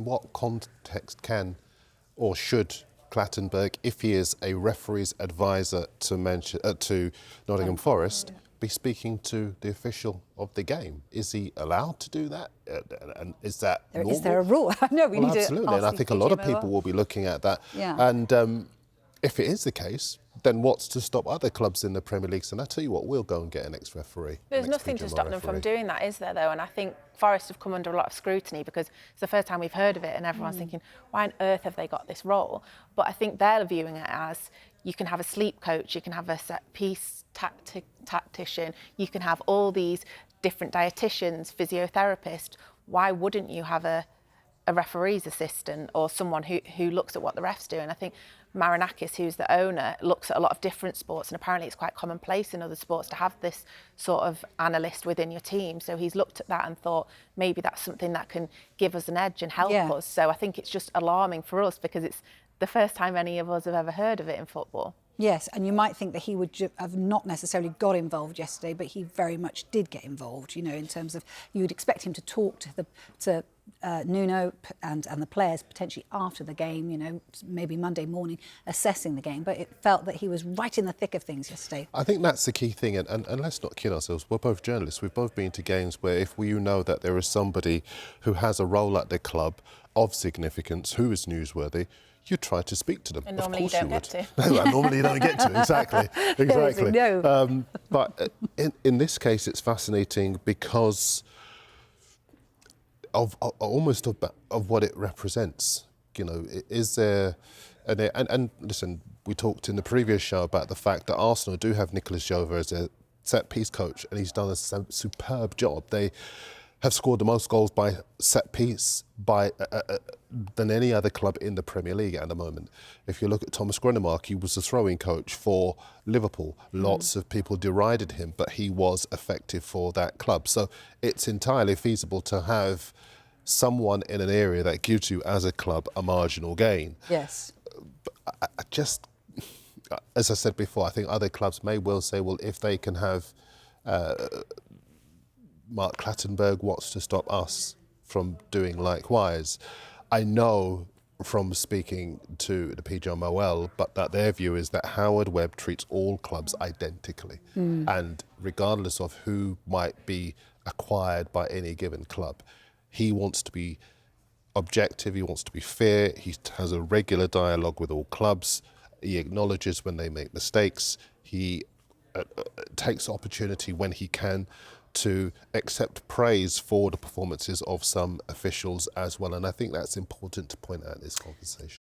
in what context can or should Clattenburg, if he is a referee's advisor to Nottingham Forest, be speaking to the official of the game? Is he allowed to do that? And is that normal? Is there a rule? No, we need absolutely. to And I think a lot of people will be looking at that. Yeah. And if it is the case, then what's to stop other clubs in the Premier League? And I tell you what, we'll go and get an ex-referee. There's nothing to stop them from doing that, is there, though? And I think Forest have come under a lot of scrutiny because it's the first time we've heard of it and everyone's thinking, why on earth have they got this role? But I think they're viewing it as you can have a sleep coach, you can have a set-piece tactician, you can have all these different dietitians, physiotherapists. Why wouldn't you have a referee's assistant or someone who looks at what the refs do? And I think Marinakis, who's the owner, looks at a lot of different sports, and apparently it's quite commonplace in other sports to have this sort of analyst within your team. So he's looked at that and thought maybe that's something that can give us an edge and help us. So I think it's just alarming for us because it's the first time any of us have ever heard of it in football. Yes, and you might think that he would have not necessarily got involved yesterday, but he very much did get involved, you know, in terms of you would expect him to talk to Nuno and the players potentially after the game, you know, maybe Monday morning, assessing the game. But it felt that he was right in the thick of things yesterday. I think that's the key thing. And let's not kid ourselves. We're both journalists. We've both been to games where if you know that there is somebody who has a role at the club of significance, who is newsworthy, you try to speak to them. And normally you don't get to. No, normally you don't get to, exactly. No. But in this case, it's fascinating because of what it represents. You know, is there... And listen, we talked in the previous show about the fact that Arsenal do have Nicolas Jova as a set-piece coach, and he's done a superb job. They have scored the most goals by set-piece than any other club in the Premier League at the moment. If you look at Thomas Gronemark, he was the throwing coach for Liverpool. Lots of people derided him, but he was effective for that club. So it's entirely feasible to have someone in an area that gives you, as a club, a marginal gain. Yes. But I just, as I said before, I think other clubs may well say, well, if they can have Mark Clattenburg, what's to stop us from doing likewise? I know from speaking to the PGMOL, but that their view is that Howard Webb treats all clubs identically. And regardless of who might be acquired by any given club, he wants to be objective, he wants to be fair, he has a regular dialogue with all clubs, he acknowledges when they make mistakes, he takes opportunity when he can to accept praise for the performances of some officials as well. And I think that's important to point out in this conversation.